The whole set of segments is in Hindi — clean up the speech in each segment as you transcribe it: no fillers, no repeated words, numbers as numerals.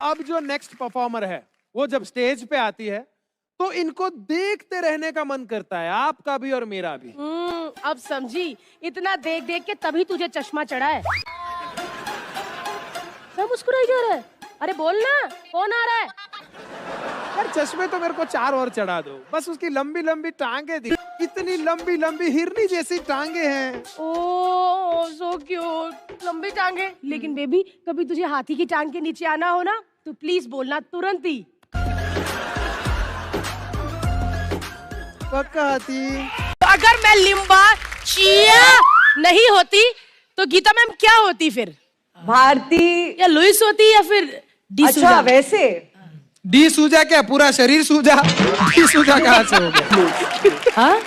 अब जो नेक्स्ट परफॉर्मर है वो जब स्टेज पे आती है तो इनको देखते रहने का मन करता है, आपका भी और मेरा भी। अब समझी, इतना देख देख के तभी तुझे चश्मा चढ़ा है। क्या मुस्कुराई जा रहा है? अरे बोल ना, कौन आ रहा है? यार चश्मे तो मेरे को 4 और चढ़ा दो, बस उसकी लंबी लंबी टांगे दिख, इतनी लंबी लंबी हिरनी जैसी टांगे हैं। ओह सो क्यूट, लंबी टांगे। लेकिन बेबी, कभी तुझे हाथी की टांग के नीचे आना हो ना तो प्लीज बोलना तुरंत ही। पक्का हाथी। अगर मैं लिम्बा चिया नहीं होती तो गीता मैम क्या होती फिर? भारती या लुइस होती या फिर डी अच्छा सूजा? वैसे डी सूजा क्या, पूरा शरीर सूजा? डी सूजा कहाँ से हो गया? हाँ?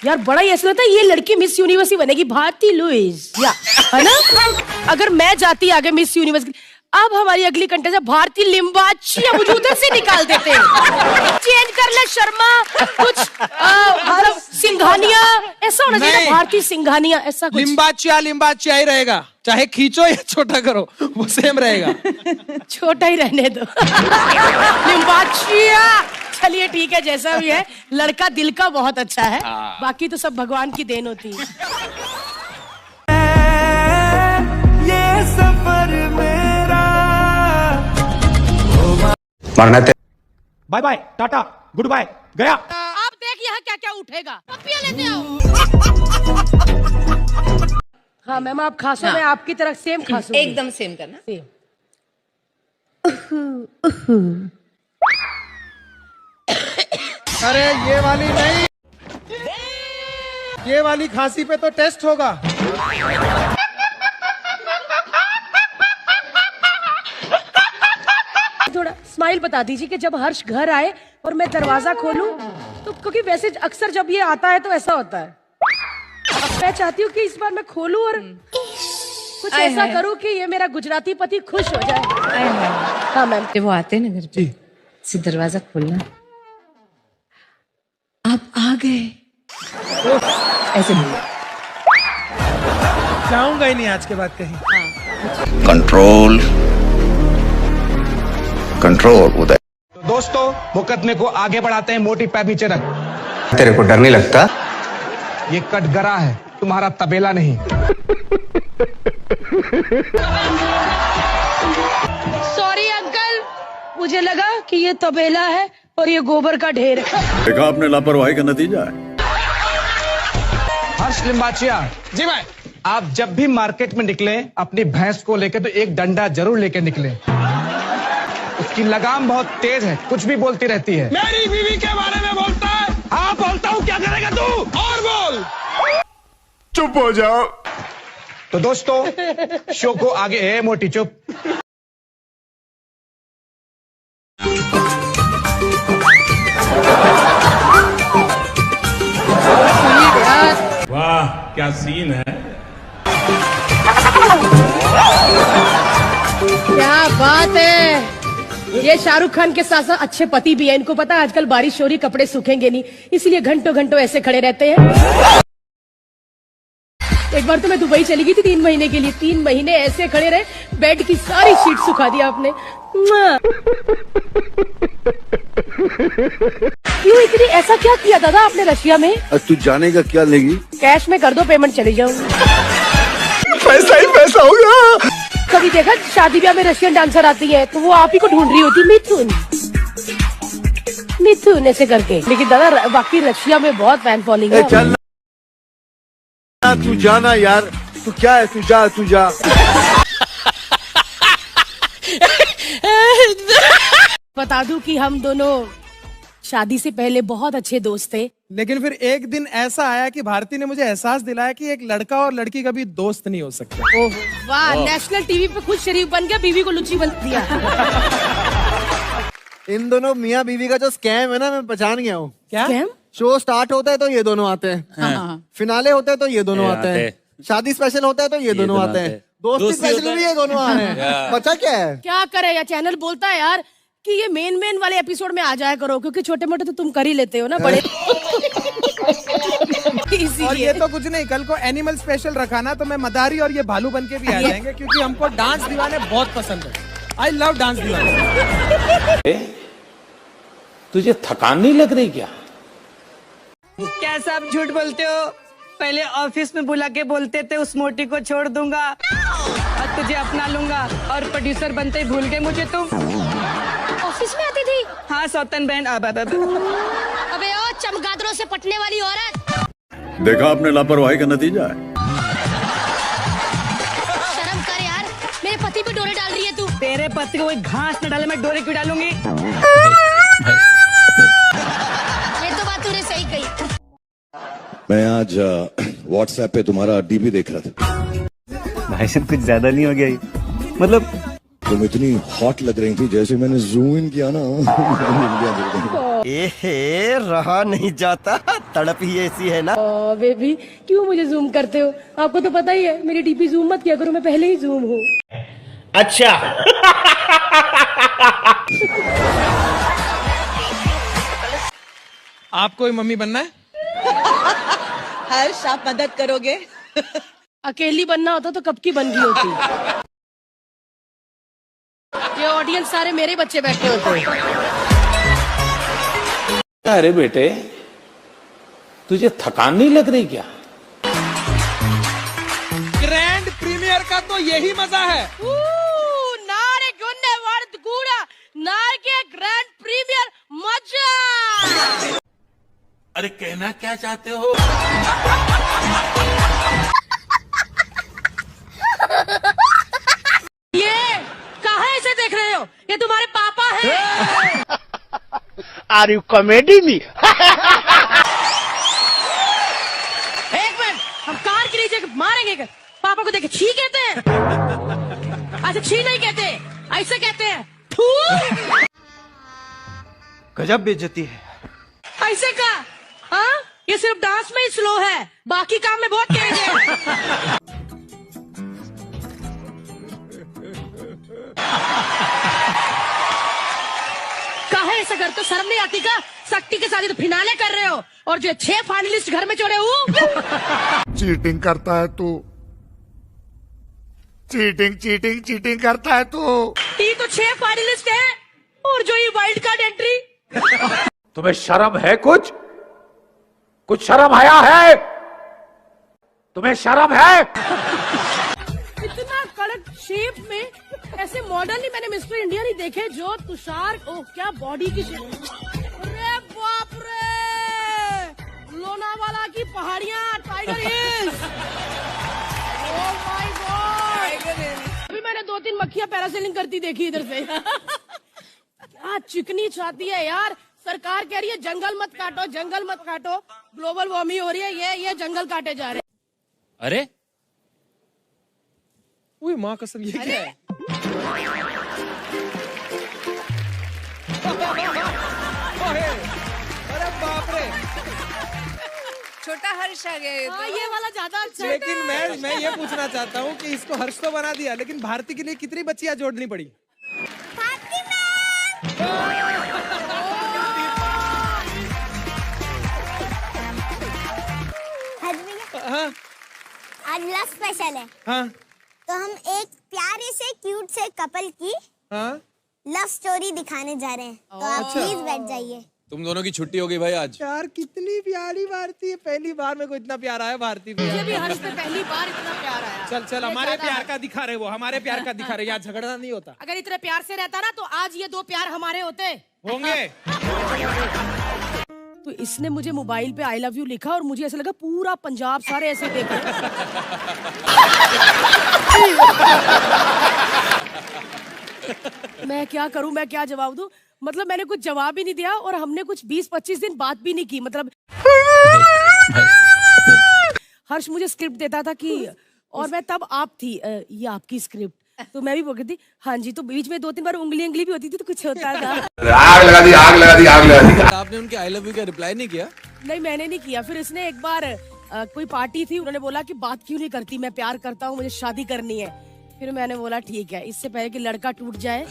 यार बड़ा ही ऐसा लगता है ये लड़की मिस यूनिवर्स ही बनेगी, भारती लुइस या है ना? अगर मैं जाती आगे मिस यूनिवर्स। अब हमारी अगली कंटेस्टेंट भारती लिम्बाचिया, मुझे उधर से निकाल देते हैं। चेंज कर ले शर्मा, कुछ मतलब सिंघानिया ऐसा होना चाहिए, भारती सिंघानिया ऐसा कुछ। लिम्बाचिया ही रहेगा, चाहे खींचो या छोटा करो वो सेम रहेगा। छोटा ही रहने दो। लिम्बाचिया। चलिए ठीक है, जैसा भी है, लड़का दिल का बहुत अच्छा है, बाकी तो सब भगवान की देन होती है। ये सफर मेरा bye bye, ta ta, good bye, गया। आप देख यहाँ क्या क्या उठेगा, पप्पियाँ लेते आओ। हाँ मैम, आप खासों में आपकी तरह सेम खासों, एकदम सेम करना। सेम। अरे ये वाली नहीं, ये वाली खांसी पे तो टेस्ट होगा। थोड़ा स्माइल बता दीजिए कि जब हर्ष घर आए और मैं दरवाजा खोलूं तो, क्योंकि वैसे अक्सर जब ये आता है तो ऐसा होता है। अब मैं चाहती हूँ कि इस बार मैं खोलूं और कुछ ऐसा करूं कि ये मेरा गुजराती पति खुश हो जाए। हाँ मैम। जब वो आते हैं ना घर पे, सिर्फ दरवाजा खोलना, आप आ गए, ऐसे बोलो। जाऊंगा ही नहीं आज के बाद कहीं। कंट्रोल कंट्रोल उदय। दोस्तों, मुकदमे को आगे बढ़ाते हैं। मोटी पैर नीचे रख। तेरे को डर नहीं लगता? ये कटघरा है, तुम्हारा तबेला नहीं। सॉरी अंकल, मुझे लगा कि ये तबेला है और ये गोबर का ढेर है। देखा आपने, लापरवाही का नतीजा है। हर्ष लिम्बाचिया जी भाई, आप जब भी मार्केट में निकले अपनी भैंस को लेकर तो एक डंडा जरूर लेकर निकले। उसकी लगाम बहुत तेज है, कुछ भी बोलती रहती है। मेरी बीवी के बारे में बोलता है। हाँ बोलता हूँ, क्या करेगा तू? और बोल। चुप हो जाओ। तो दोस्तों, शो को आगे मोटी चुप। वाह क्या सीन है। क्या बात है। ये शाहरुख खान के साथ साथ अच्छे पति भी है। इनको पता है आजकल बारिश हो रही, कपड़े सूखेंगे नहीं, इसलिए घंटों घंटों ऐसे खड़े रहते हैं। एक बार तो मैं दुबई चली गई थी 3 महीने के लिए, 3 महीने ऐसे खड़े रहे, बेड की सारी शीट सुखा दिया आपने। क्यों इतनी, ऐसा क्या किया दादा आपने रशिया में? तू जाने का क्या लेगी? कैश में कर दो पेमेंट, चली जाऊंगी। पैसा ही पैसा होगा। कभी देखा शादी ब्याह में रशियन डांसर आती है तो वो आप ही को ढूंढ रही होती, मिथुन मिथुन ऐसे करके। लेकिन दादा बाकी रशिया में बहुत फैन फॉलोइंग है। चल तू जाना यार, तू क्या है, तू जा तू जा। बता दूं कि हम दोनों शादी से पहले बहुत अच्छे दोस्त थे। लेकिन फिर एक दिन ऐसा आया कि भारती ने मुझे एहसास दिलाया कि एक लड़का और लड़की कभी दोस्त नहीं हो सकते। ओह वाह, नेशनल टीवी पे खुद शरीफ बन गया, बीवी को लुच्ची बन दिया। इन दोनों मियाँ बीवी का जो स्कैम है ना, मैं पहचान गया हूँ। क्या स्कैम? शो स्टार्ट होता है तो ये दोनों आते हैं, फिनाले होता है तो ये दोनों आते हैं, शादी स्पेशल होता है तो ये दोनों आते हैं, दोस्ती स्पेशल भी ये दोनों आ रहे हैं। बचा क्या है? क्या करे यार, चैनल बोलता है यार कि ये मेन वाले एपिसोड में आ जाया करो, क्योंकि छोटे मोटे तो तुम कर ही लेते हो ना बड़े। और ये तो कुछ नहीं, कल को एनिमल स्पेशल रखा ना तो मैं मदारी और ये भालू बन के भी आ जाएंगे, क्योंकि हमको डांस दीवाने बहुत पसंद है। I love dance Diwali. तुझे थकान नहीं लग रही क्या? क्या सब झूठ बोलते हो? पहले ऑफिस में बुला के बोलते थे उस मोटी को छोड़ दूंगा और तुझे अपना लूंगा, और प्रोड्यूसर बनते ही भूल गए मुझे तुम। ऑफिस में आती थी? हाँ सौतन बहन। अबे ओ चमगादड़ों से पटने वाली औरत, देखा आपने लापरवाही का नतीजा है। शर्म कर यार, मेरे पति पे डोरे डाल रही है तू। तेरे पति को कोई घास न डाले मैं डोरे क्यों डालूंगी? ये तो बात तूने सही कही। मैं आज व्हाट्सएप पे तुम्हारा डीपी देख रहा था। भाई साहब कुछ ज्यादा नहीं हो गया ये? मतलब तुम इतनी हॉट लग रही थी, जैसे मैंने जूम इन किया ना। रहा नहीं जाता, तड़प ही ऐसी है ना। बेबी क्यों मुझे जूम करते हो? आपको तो पता ही है मेरी डीपी जूम मत किया करो, मैं पहले ही जूम हूँ। अच्छा। आपको ही मम्मी बनना है? हर्ष आप मदद करोगे? अकेली बनना होता तो कब की बन गई होती। ये ऑडियंस सारे मेरे बच्चे बैठे होते। अरे बेटे, तुझे थकान नहीं लग रही क्या? ग्रैंड प्रीमियर का तो यही मजा है। नारे गुन्ने वर्द गूड़ा, नार के ग्रैंड प्रीमियर मजा। अरे कहना क्या चाहते हो? ये कहाँ ऐसे देख रहे हो? ये तुम्हारे पापा हैं। Are you comedy me? एक मिनट, हम कार के नीचे मारेंगे। पापा को देखे छी कहते हैं? अच्छा छी नहीं कहते, ऐसे कहते हैं थू। गजब बेइज्जती है। ऐसे का? हाँ, ये सिर्फ डांस में ही स्लो है, बाकी काम में बहुत तेज है। काहे ऐसा करते हो? शर्म नहीं आती का? शक्ति के साथ ही तो फिनाले कर रहे हो, और जो 6 फाइनलिस्ट घर में छोड़े हूँ। चीटिंग करता है तू, चीटिंग करता है तू। ये तो 6 फाइनलिस्ट है, और जो ये वाइल्ड कार्ड एंट्री। तुम्हें शर्म है? कुछ शर्म आया है? तुम्हें शर्म है? इतना कड़क शेप में ऐसे मॉडल नहीं मैंने मिस्टर इंडिया नहीं देखे जो तुषार। ओह क्या बॉडी की शेप। अरे बाप रे, लोनावाला की पहाड़ियाँ, tiger hills. Oh my God, अभी मैंने 2-3 मक्खियाँ पैरासेलिंग करती देखी इधर से। क्या चिकनी छाती है यार। सरकार कह रही है जंगल मत काटो, जंगल मत काटो, ग्लोबल वार्मिंग हो रही है, ये जंगल काटे जा रहे हैं। अरे उई माँ कसम, ये क्या है? अरे बाप रे, छोटा हर्ष आ गया। हाँ, ये वाला ज्यादा अच्छा है। लेकिन मैं ये पूछना चाहता हूँ कि इसको हर्ष तो बना दिया, लेकिन भारती के लिए कितनी बच्चियां जोड़नी पड़ी? हाँ आज लव स्पेशल है। हाँ तो हम एक प्यारे से क्यूट से कपल की हाँ लव स्टोरी दिखाने जा रहे हैं, तो आप प्लीज बैठ जाइए। तुम दोनों की छुट्टी हो गई भाई आज। यार कितनी प्यारी भारती है, पहली बार मेरे को इतना प्यार आया भारती में। मुझे भी हर्ष पे पहली बार इतना प्यार आया। चल हमारे प्यार का दिखा रहे, वो हमारे प्यार का दिखा रहे, यहाँ झगड़ना नहीं होता। अगर इतने प्यार से रहता ना तो आज ये 2 प्यार हमारे होते होंगे। तो इसने मुझे मोबाइल पे आई लव यू लिखा और मुझे ऐसा लगा पूरा पंजाब सारे ऐसे देख रहे। मैं क्या करूं, मैं क्या जवाब दूं? मतलब मैंने कुछ जवाब ही नहीं दिया और हमने कुछ 20-25 दिन बात भी नहीं की। मतलब हर्ष मुझे स्क्रिप्ट देता था कि, और मैं तब आप थी, ये आपकी स्क्रिप्ट, तो मैं भी बोल रही थी हाँ जी, तो बीच में 2-3 बार उंगली भी होती थी तो कुछ होता था। आग लगा दी। आपने उनके आई लव यू का रिप्लाई नहीं किया? नहीं मैंने नहीं किया। फिर इसने एक बार कोई पार्टी थी, उन्होंने बोला कि बात क्यों नहीं करती, मैं प्यार करता हूँ, मुझे शादी करनी है। फिर मैंने बोला ठीक है, इससे पहले कि लड़का टूट जाए।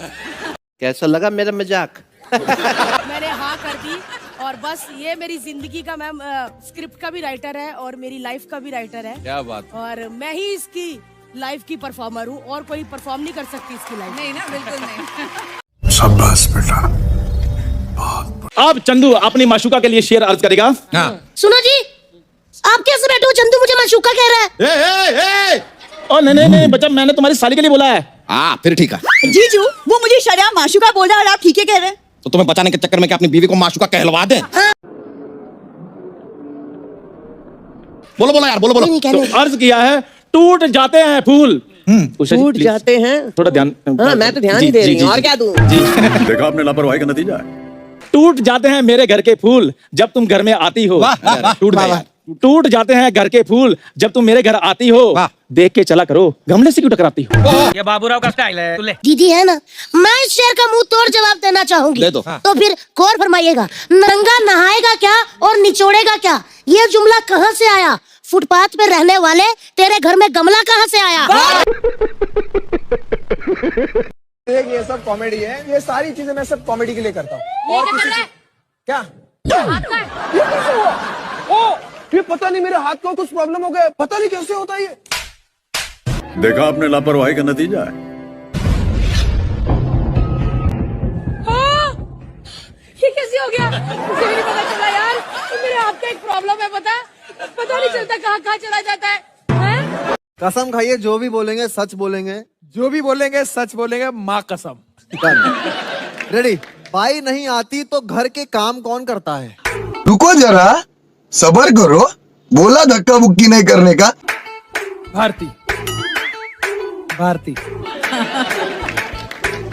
कैसा लगा मेरा मजाक? मैंने हाँ कर दी और बस ये मेरी जिंदगी का मैम स्क्रिप्ट का भी राइटर है और मेरी लाइफ का भी राइटर है। क्या बात। और मैं ही इसकी लाइफ की परफॉर्मर हूँ और कोई परफॉर्म नहीं कर सकती इसकी लाइफ। नहीं ना, बिल्कुल नहीं। शाबाश बेटा। अब चंदू अपनी माशुका के लिए शेर अर्ज करेगा। सुनो जी, आप कैसे बैठे हो? चंदू मुझे माशुका कह रहा है। ओ नहीं बच्चा, मैंने तुम्हारी साली के लिए बोला है। हाँ फिर ठीक है। जीजू, वो मुझे शर्या माशुका बोल रहा है और आप ठीक है कह रहे हैं। तो तुम्हें बचाने के चक्कर में क्या अपनी बीवी को माशुका कहलवा दे? बोलो बोलो यार, बोलो बोलो। तो अर्ज किया है, टूट जाते हैं फूल। टूट जाते हैं। थोड़ा ध्यान। हाँ, मैं तो ध्यान ही दे रही हूँ, और क्या दूं? देखा आपने लापरवाही का नतीजा है। टूट जाते हैं मेरे घर के फूल जब तुम घर में आती हो। टूट जाते हैं घर के फूल जब तुम मेरे घर आती हो। देख के चला करो, गमले से क्यों टकराती हो? ये बाबूराव का स्टाइल है। तुले दीदी है ना, मैं इस शेर का मुंह तोड़ जवाब देना चाहूंगी। दे दो। तो फिर गौर फरमाइएगा, नंगा नहाएगा क्या और निचोड़ेगा क्या? ये जुमला कहाँ से आया? फुटपाथ पे रहने वाले, तेरे घर में गमला कहाँ से आया? ये सब कॉमेडी है, ये सारी चीजें मैं सब कॉमेडी के लिए करता हूँ। और किसी क्या ये पता नहीं, मेरे हाथ को कुछ प्रॉब्लम हो गया, पता नहीं कैसे होता है ये। देखा आपने लापरवाही का नतीजा है। ये कैसे हो गया? मुझे भी नहीं पता चला यार। तो मेरे हाथ का एक प्रॉब्लम है, पता नहीं चलता कहाँ चला जाता है। कसम खाइए, जो भी बोलेंगे सच बोलेंगे। जो भी बोलेंगे सच बोलेंगे, माँ कसम। रेडी? बाई नहीं आती तो घर के काम कौन करता है? रुको जरा, सबर करो, बोला धक्का मुक्की नहीं करने का। भारती।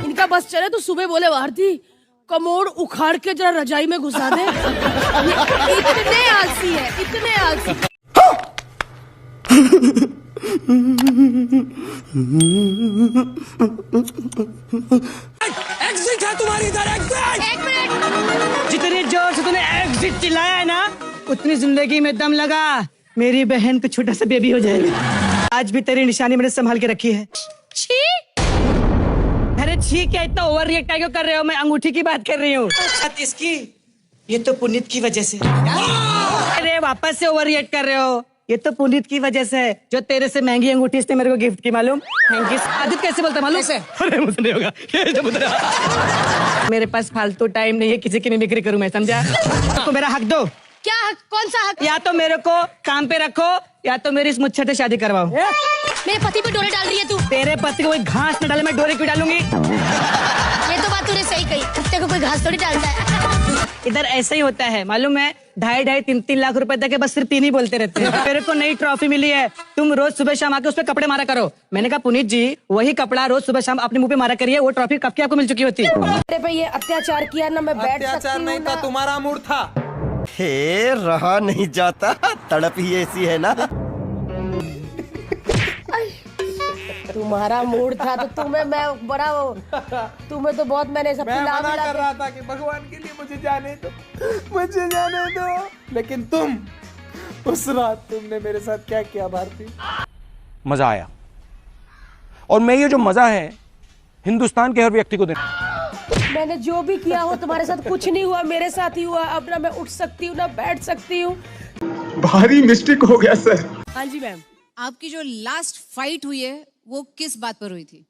इनका बस चले तो सुबह बोले भारती कमोड उखाड़ के जरा रजाई में घुसा दे। इतने आलसी है, इतने आलसी। एग्जिट है तुम्हारी इधर, एग्जिट। एक मिनट। जितने जोर से तूने एग्जिट चिल्लाया है ना, उतनी जिंदगी में दम लगा, मेरी बहन को छोटा सा बेबी हो जाएगा। आज भी तेरी निशानी मैंने संभाल के रखी है। छी। अरे ठीक है, इतना ओवर रिएक्ट क्यों कर रहे हो? मैं अंगूठी की बात कर रही हूँ। इसकी ये तो पुनीत की वजह से। अरे वापस से ओवर रिएक्ट कर रहे हो? ये तो पुनीत की वजह से है, जो तेरे से महंगी अंगूठी इसने मेरे को गिफ्ट की, मालूम? Thank you. आदित्य कैसे बोलता मालूम? अरे मुझे नहीं होगा। मेरे पास फालतू टाइम नहीं है किसी की मिमिक्री करूं मैं, समझा? तो मेरा हक दो। क्या हक? कौन सा हक? या तो मेरे को काम पे रखो, या तो मेरी इस मुच्छर से शादी करवाओ। मेरे पति पे डोरे डाल रही है तू। तेरे पति को कोई घास न डाले, मैं डोरे क्यों डालूंगी? ये तो बात तूने सही कही, कुत्ते को कोई घास थोड़ी डालता है। इधर ऐसा ही होता है, मालूम है? 2.5-3 लाख रुपए तक के बस सिर्फ 3 ही बोलते रहते हैं। मेरे को नई ट्रॉफी मिली है, तुम रोज सुबह शाम आके उस पे कपड़े मारा करो। मैंने कहा पुनीत जी, वही कपड़ा रोज सुबह शाम अपने मुंह पे मारा करिए, वो ट्रॉफी कब की आपको मिल चुकी होती। मेरे पे ये अत्याचार किया ना, मैं बैठ सकती हूँ ना। अत्याचार नहीं था, तुम्हारा मूड था। हे रहा नहीं जाता, तड़प ही ऐसी है ना। तुम्हारा मूड था तो तुम्हें मैं बड़ा तुम्हें तो बहुत मैंने सब मैं मना कर रहा था कि भगवान के लिए मुझे जाने दो, लेकिन तुम उस रात तुमने मेरे साथ क्या किया भारती? मजा आया, और मैं ये जो मजा है हिंदुस्तान के हर व्यक्ति को देना। मैंने जो भी किया हो तुम्हारे साथ कुछ नहीं हुआ, मेरे साथ ही हुआ। अब ना मैं उठ सकती हूँ ना बैठ सकती हूँ। भारी मिस्टेक हो गया सर। हाँ जी मैम। आपकी जो लास्ट फाइट हुई है वो किस बात पर हुई थी?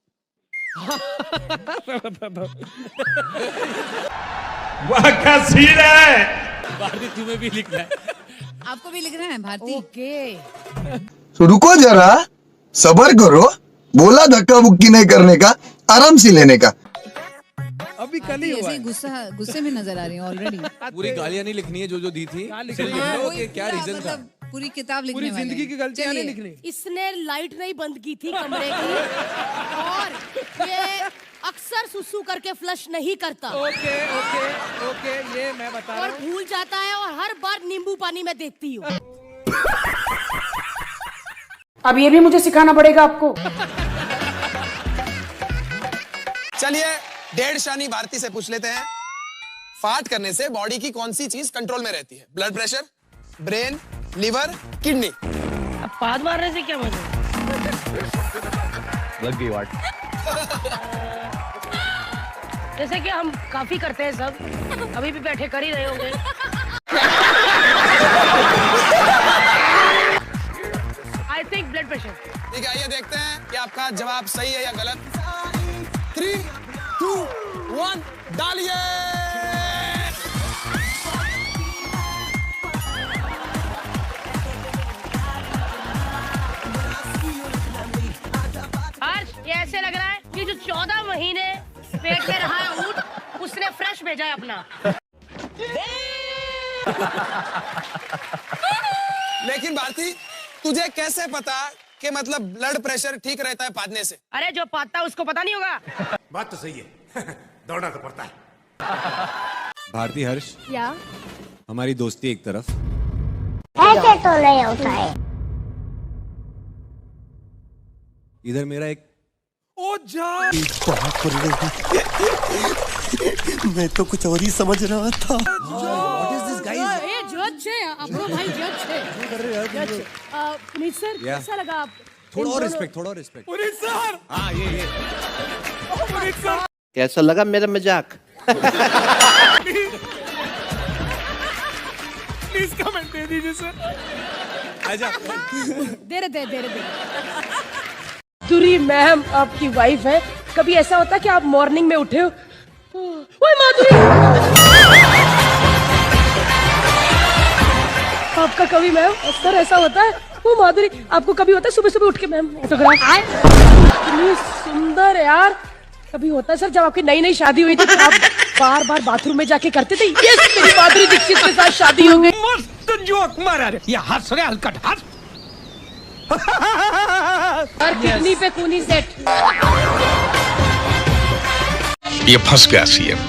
वाह क्या सीन है। भारती तुम्हें भी लिखना है। आपको भी लिखना है भारती? ओके। तो रुको जरा, सबर करो, बोला धक्का मुक्की नहीं करने का, आराम से लेने का। अभी कल ही हुआ है। गुस्से में नजर आ रही है ऑलरेडी। पूरी गालियां नहीं लिखनी है जो दी थी। क्या रीजन था? पूरी किताब लिखने पूरी जिंदगी की गलतियां नहीं लिखनी। इसने लाइट नहीं बंद की थी कमरे की, और ये अक्सर सुसु करके फ्लश नहीं करता। ओके, ये मैं बता रहा और हूँ। भूल जाता है, और हर बार नींबू पानी में देखती हूँ। अब ये भी मुझे सिखाना पड़ेगा आपको। चलिए डेढ़ शानी भारती से पूछ लेते हैं, फाट करने से बॉडी की कौन सी चीज कंट्रोल में रहती है? Blood pressure, brain, liver, kidney. अब पाद मारने से क्या मजा? लग गई वाट। जैसे कि हम काफी करते हैं सब, अभी भी बैठे कर ही रहे होंगे। I think blood pressure. ठीक है, आइए देखते हैं कि आपका जवाब सही है या गलत। 3, 2, 1 डालिए। हर्ष, ये ऐसे लग रहा है कि जो 14 महीने पेट में रहा है ऊँट, उसने फ्रेश भेजा है अपना। लेकिन भारती, तुझे कैसे पता कि मतलब ब्लड प्रेशर ठीक रहता है पादने से? अरे जो पाता है उसको पता नहीं होगा। बात तो सही है। दौड़ना तो पड़ता है। भारती, हर्ष, या हमारी दोस्ती एक तरफ, ऐसे तो नहीं होता है। इधर मेरा एक ओ जा, मैं तो कुछ और ही समझ रहा था। ये जज है, आपका भाई जज है। पुनीत सर, कैसा लगा आप? थोड़ा और रिस्पेक्ट, थोड़ा और रिस्पेक्ट। पुनीत सर, हाँ, ये पुनीत सर, कैसा लगा मेरा मजाक? प्लीज कमेंट दे दीजिए सर। आजा। दे रहे। दुरी मैम आपकी वाइफ है। कभी ऐसा होता है कि आप मॉर्निंग में उठे हो, ओए माधुरी, आपका कभी मैम सर ऐसा होता है? वो माधुरी, आपको कभी होता है सुबह सुबह उठ के मैम ऑटोग्राफ? इतनी सुंदर यार। कभी होता है सर जब आपकी नई नई शादी हुई थी तो आप बार बार बाथरूम में जाके करते थे, यस मेरी माधुरी दीक्षित के साथ शादी हो गई। मस्त जोक मारा रे, ये हंस रहे हलकट हंस। और किडनी पे खूनी सेट। ये फंस गया सीएम।